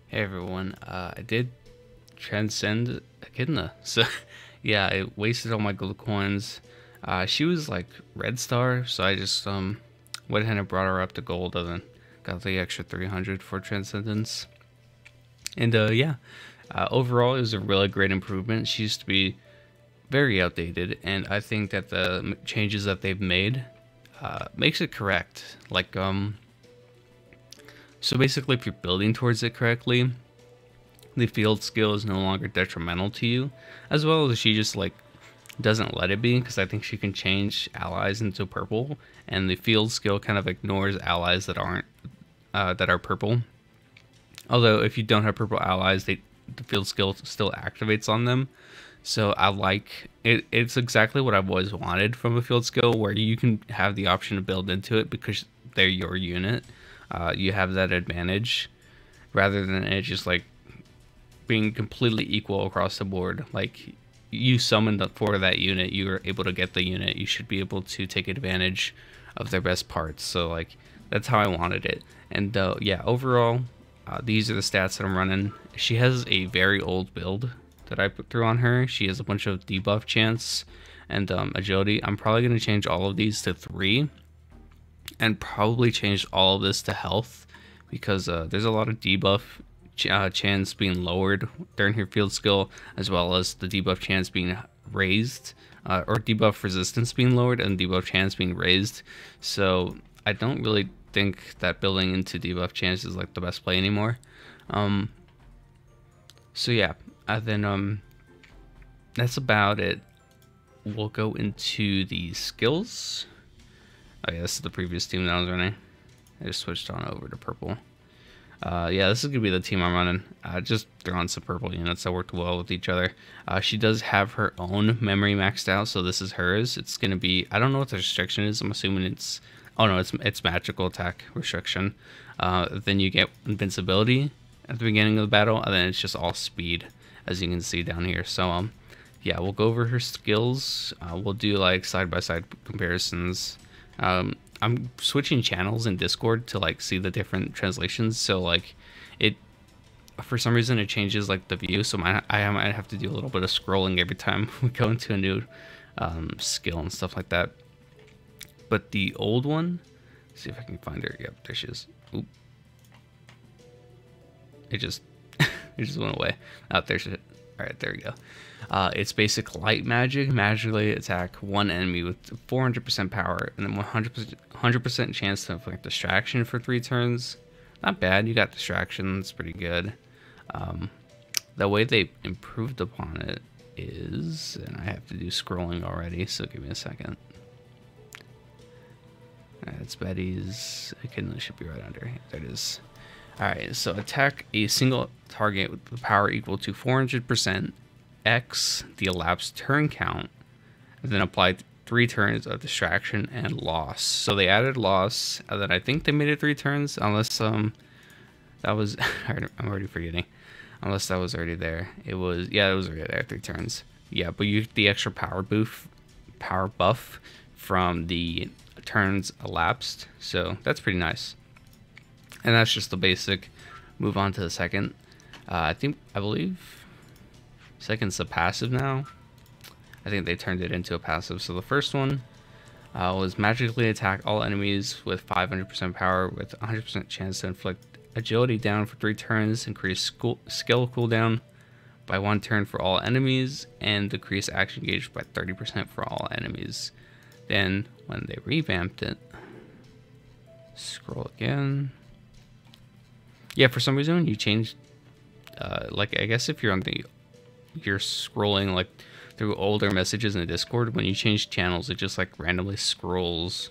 Hey everyone, I did transcend Echidna, so yeah, I wasted all my gold coins. She was like red star, so I just went ahead and brought her up to gold, and then got the extra 300 for transcendence. And yeah, overall it was a really great improvement. She used to be very outdated, and I think that the changes that they've made makes it correct. So basically, if you're building towards it correctly, the field skill is no longer detrimental to you, as well as she just like doesn't let it be, because I think she can change allies into purple, and the field skill kind of ignores allies that aren't that are purple. Although if you don't have purple allies, the field skill still activates on them. So I like it. It's exactly what I've always wanted from a field skill, where you can have the option to build into it because they're your unit. You have that advantage rather than it just like being completely equal across the board. Like, you summoned for that unit, you were able to get the unit, you should be able to take advantage of their best parts. So like, that's how I wanted it. And yeah, overall, these are the stats that I'm running. She has a very old build that I put through on her. She has a bunch of debuff chance and agility. I'm probably going to change all of these to 3 and probably change all of this to health, because there's a lot of debuff chance being lowered during her field skill, as well as the debuff chance being raised, or debuff resistance being lowered and debuff chance being raised. So I don't really think that building into debuff chance is like the best play anymore. So yeah, then that's about it. We'll go into the skills. Oh yeah, this is the previous team that I was running. I just switched on over to purple. Yeah, this is gonna be the team I'm running. Just throwing some purple units that worked well with each other. She does have her own memory maxed out, so this is hers. It's gonna be, I don't know what the restriction is. I'm assuming it's, oh no, it's magical attack restriction. Then you get invincibility at the beginning of the battle, and then it's just all speed, as you can see down here. So yeah, we'll go over her skills. We'll do like side-by-side comparisons. I'm switching channels in Discord to like see the different translations, so like it, for some reason it changes like the view, so I might have to do a little bit of scrolling every time we go into a new skill and stuff like that. But the old one, let's see if I can find her. Yep, there she is. Oop. It just it just went away. Out there she is. All right, there we go. It's basic light magic. Magically attack one enemy with 400% power and then 100% chance to inflict distraction for 3 turns. Not bad. You got distraction. It's pretty good. The way they improved upon it is, and I have to do scrolling already, so give me a second. It's Betty's. It should be right under. There it is. Alright, so attack a single target with the power equal to 400%, X the elapsed turn count, and then apply 3 turns of distraction and loss. So they added loss, and then I think they made it 3 turns, unless that was, I'm already forgetting, unless that was already there. It was, yeah, it was already there, 3 turns. Yeah, but you get the extra power buff from the turns elapsed, so that's pretty nice. And that's just the basic. Move on to the second. I believe second's the passive now. I think they turned it into a passive. So the first one was magically attack all enemies with 500% power with 100% chance to inflict agility down for 3 turns, increase skill cooldown by 1 turn for all enemies, and decrease action gauge by 30% for all enemies. Then when they revamped it, scroll again. Yeah, for some reason you changed, like, I guess if you're on you're scrolling like through older messages in the Discord, when you change channels, it just like randomly scrolls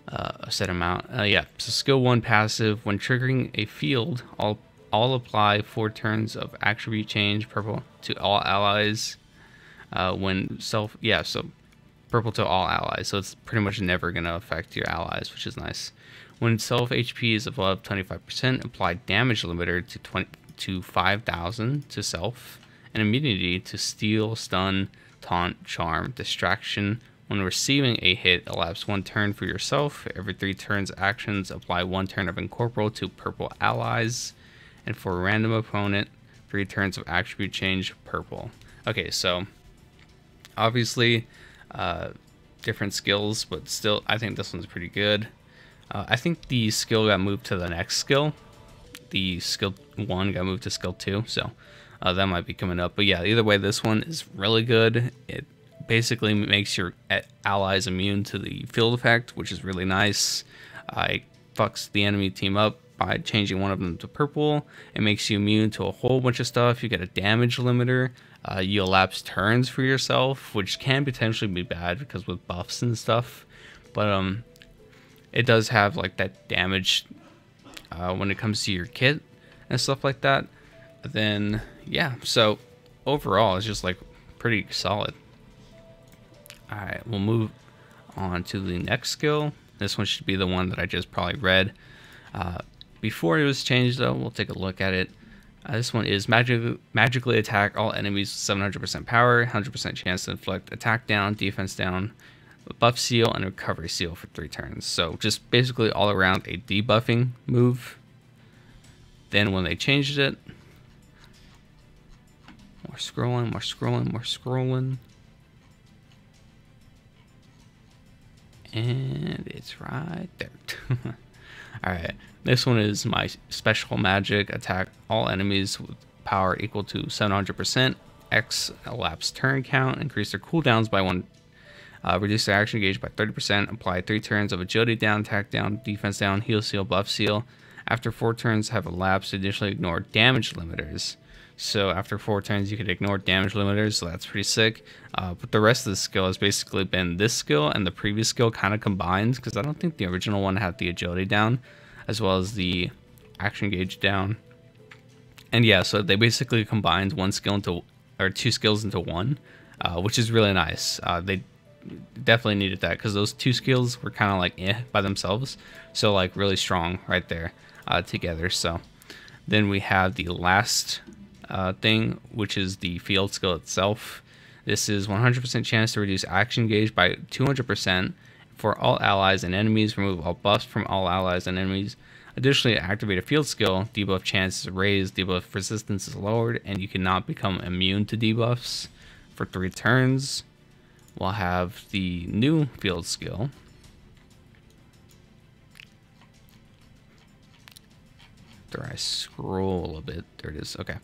a set amount. Yeah, so skill 1 passive, when triggering a field, all apply 4 turns of attribute change, purple to all allies. So purple to all allies, so it's pretty much never gonna affect your allies, which is nice. When self HP is above 25%, apply damage limiter to 5,000 to self, and immunity to steal, stun, taunt, charm, distraction. When receiving a hit, elapse 1 turn for yourself. Every 3 turns actions, apply 1 turn of incorporeal to purple allies. and for a random opponent, 3 turns of attribute change purple. Okay, so obviously different skills, but still I think this one's pretty good. I think the skill got moved to the next skill. The skill 1 got moved to skill 2, so that might be coming up. But yeah, either way, this one is really good. It basically makes your allies immune to the field effect, which is really nice. It fucks the enemy team up by changing one of them to purple. It makes you immune to a whole bunch of stuff. You get a damage limiter. You elapse turns for yourself, which can potentially be bad because with buffs and stuff. But it does have like that damage when it comes to your kit and stuff like that. Then yeah, so overall it's just like pretty solid. Alright, we'll move on to the next skill. This one should be the one that I just probably read. Before it was changed though, we'll take a look at it. This one is magically attack all enemies with 700% power, 100% chance to inflict attack down, defense down, buff seal, and recovery seal for 3 turns. So just basically all around a debuffing move. Then when they changed it, more scrolling. And it's right there. Alright, this one is my special magic attack all enemies with power equal to 700%, X elapsed turn count, increase their cooldowns by 1, reduce their action gauge by 30%, apply 3 turns of agility down, attack down, defense down, heal seal, buff seal. After 4 turns have elapsed, additionally ignore damage limiters. So after 4 turns you could ignore damage limiters, so that's pretty sick. But the rest of the skill has basically been this skill and the previous skill kind of combined, because I don't think the original one had the agility down as well as the action gauge down. And yeah, so they basically combined 1 skill into, or 2 skills into 1, which is really nice. They definitely needed that because those 2 skills were kind of like by themselves, so like really strong right there together. So then we have the last thing, which is the field skill itself. This is 100% chance to reduce action gauge by 200% for all allies and enemies. Remove all buffs from all allies and enemies. Additionally, activate a field skill. Debuff chance is raised, debuff resistance is lowered, and you cannot become immune to debuffs for 3 turns. We'll have the new field skill. After I scroll a bit, there it is. Okay.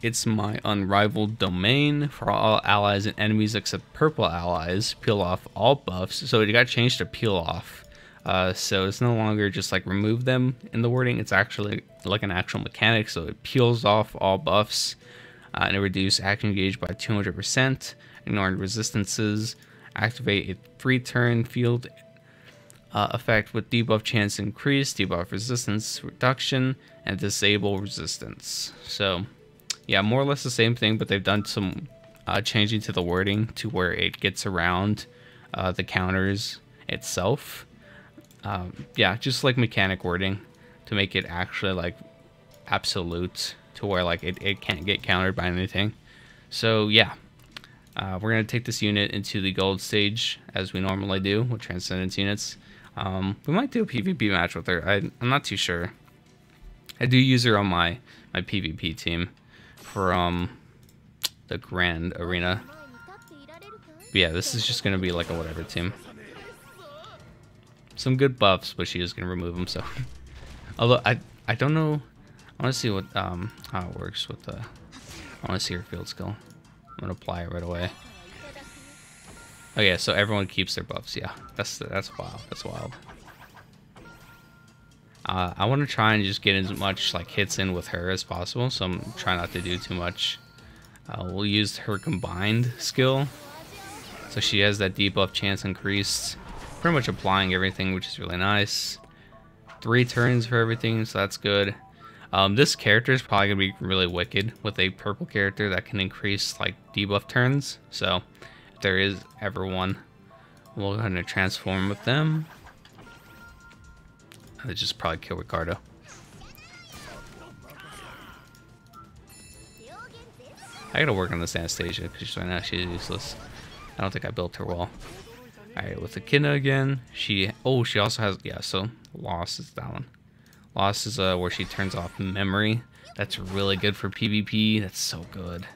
It's my unrivaled domain for all allies and enemies except purple allies. Peel off all buffs. So it got changed to peel off. So it's no longer just like remove them in the wording. It's actually like an actual mechanic. So it peels off all buffs and it reduces action gauge by 200%. Ignoring resistances. Activate a 3-turn field effect with debuff chance increase, debuff resistance reduction, and disable resistance. So yeah, more or less the same thing, but they've done some changing to the wording to where it gets around the counters itself. Yeah, just like mechanic wording to make it actually like absolute to where like it can't get countered by anything. So yeah, we're gonna take this unit into the gold stage as we normally do with Transcendence units. We might do a PvP match with her. I'm not too sure. I do use her on my PvP team for the Grand Arena. But yeah, this is just gonna be like a whatever team. Some good buffs, but she is gonna remove them. So, although I don't know. I want to see what how it works with the. I want to see her field skill. I'm gonna apply it right away. Oh yeah, so everyone keeps their buffs. Yeah, that's wild. That's wild. I want to try and just get as much like hits in with her as possible, so I'm trying not to do too much. We'll use her combined skill, so she has that debuff chance increased, pretty much applying everything, which is really nice. 3 turns for everything, so that's good. This character is probably gonna be really wicked with a purple character that can increase like debuff turns. So if there is ever one, we're gonna transform with them. I just probably kill Ricardo. I gotta work on this Anastasia because right now she's useless. I don't think I built her well. Alright, with Echidna again. She also has, yeah, so Lost is that one. Lost is where she turns off memory. That's really good for PvP. That's so good.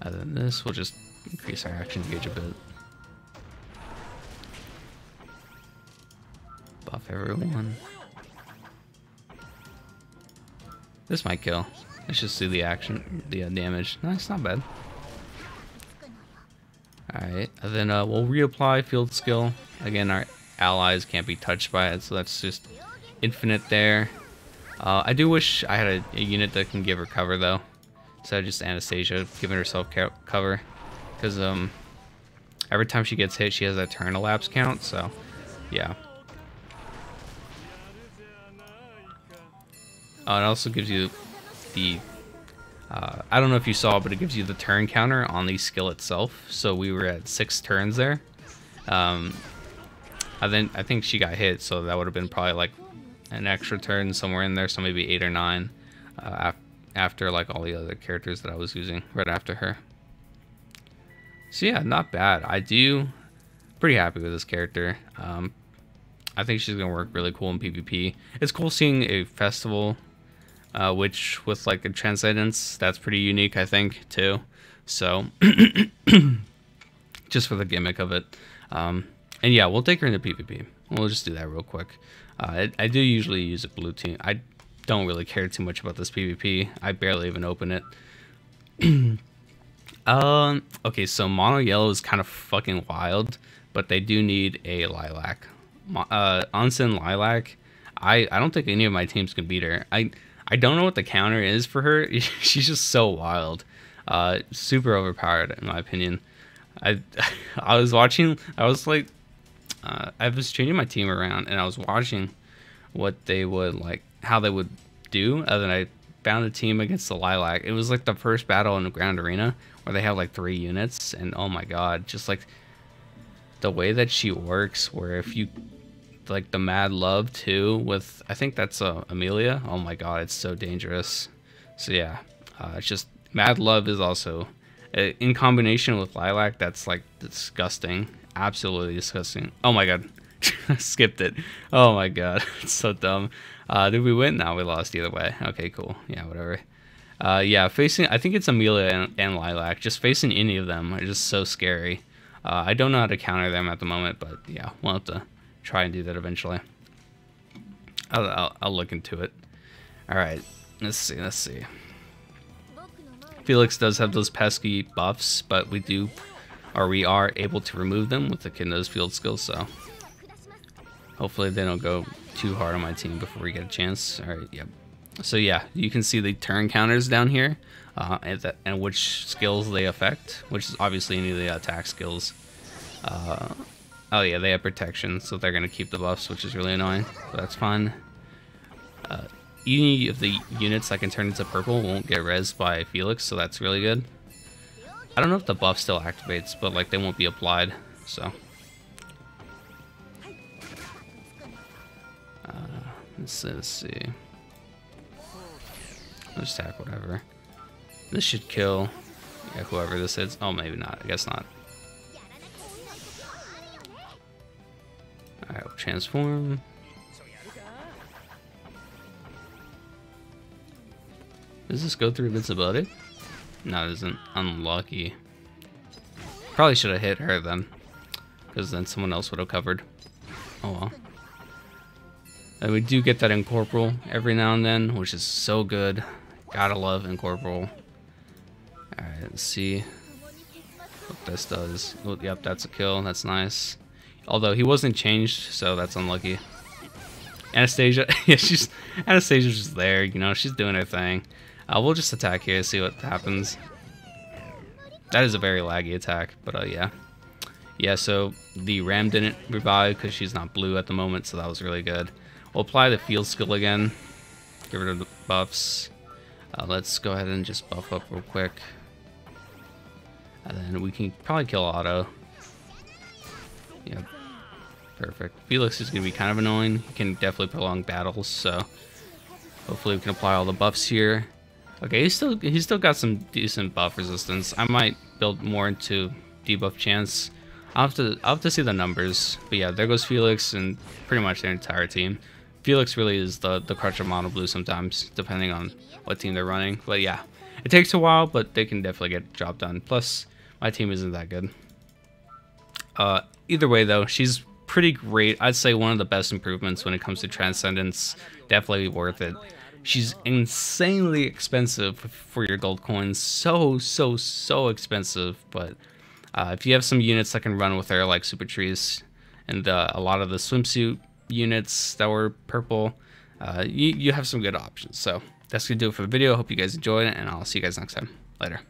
Other than this, we'll just increase our action gauge a bit. Buff everyone. This might kill. Let's just see the action, the damage. No, it's not bad. Alright, and then we'll reapply field skill. Again, our allies can't be touched by it, so that's just infinite there. I do wish I had a unit that can give her cover, though. Instead of just Anastasia giving herself cover. Because every time she gets hit, she has that turn elapse count, so yeah. It also gives you the I don't know if you saw, but it gives you the turn counter on the skill itself. So we were at 6 turns there. I think she got hit, so that would have been probably like an extra turn somewhere in there, so maybe 8 or 9 after like all the other characters that I was using right after her. So yeah, not bad. Pretty happy with this character. I think she's gonna work really cool in PvP. It's cool seeing a festival, which with like a Transcendence, that's pretty unique, I think, too. So just for the gimmick of it. And yeah, we'll take her into PvP. We'll just do that real quick. I do usually use a blue team. I don't really care too much about this PvP. I barely even open it. Okay, so mono yellow is kind of fucking wild, but they do need a lilac. Onsen lilac, I don't think any of my teams can beat her. I don't know what the counter is for her. She's just so wild. Super overpowered in my opinion. I was watching, I was changing my team around and I was watching what they would like, how they would do, and then I found a team against the lilac. It was like the first battle in the Ground Arena where they have like 3 units, and oh my god, just like the way that she works, where if you like the Mad Love too with, I think that's Amelia. Oh my god, it's so dangerous. So yeah, it's just Mad Love is also in combination with lilac, that's like disgusting, absolutely disgusting. Oh my god. Skipped it. Oh my god, it's so dumb. Did we win? No, we lost either way. Okay, cool. Yeah, whatever. Yeah, facing, I think it's Amelia and Lilac. Just facing any of them are just so scary. I don't know how to counter them at the moment, but yeah, we'll have to try and do that eventually. I'll look into it. All right, let's see. Felix does have those pesky buffs, but we are able to remove them with the Echidna's field skills, so hopefully they don't go too hard on my team before we get a chance. All right, yep. So yeah, you can see the turn counters down here, and which skills they affect, which is obviously any of the attack skills. Oh yeah, they have protection, so they're gonna keep the buffs, which is really annoying, but that's fine. Any of the units that can turn into purple won't get rezzed by Felix, so that's really good. I don't know if the buff still activates, but like they won't be applied, so. Let's see. Let's attack whatever. This should kill, yeah, whoever this is. Oh, maybe not. I guess not. Alright, we'll transform. Does this go through invincibility? No, it isn't. Unlucky. Probably should have hit her then, because then someone else would have covered. Oh well. And we do get that Incorporeal every now and then, which is so good. Gotta love Incorporeal. Alright, let's see what this does. Oh, yep, that's a kill. That's nice. Although he wasn't changed, so that's unlucky. Anastasia, yeah, Anastasia's just there, you know, she's doing her thing. We'll just attack here, see what happens. That is a very laggy attack, but yeah. Yeah, so the Ram didn't revive because she's not blue at the moment, so that was really good. We'll apply the field skill again. Get rid of the buffs. Let's go ahead and just buff up real quick. And then we can probably kill Otto. Yeah, perfect. Felix is going to be kind of annoying. He can definitely prolong battles, so hopefully we can apply all the buffs here. Okay, he's still got some decent buff resistance. I might build more into debuff chance. I'll have to see the numbers. But yeah, there goes Felix and pretty much their entire team. Felix really is the crutch of Mono Blue sometimes, depending on what team they're running. But yeah, it takes a while, but they can definitely get the job done. Plus, my team isn't that good. Either way, though, she's pretty great. I'd say one of the best improvements when it comes to Transcendence. Definitely worth it. She's insanely expensive for your gold coins. So expensive. But if you have some units that can run with her, like Super Trees, and a lot of the swimsuit units that were purple, you have some good options. So that's gonna do it for the video. Hope you guys enjoyed it, and I'll see you guys next time. Later.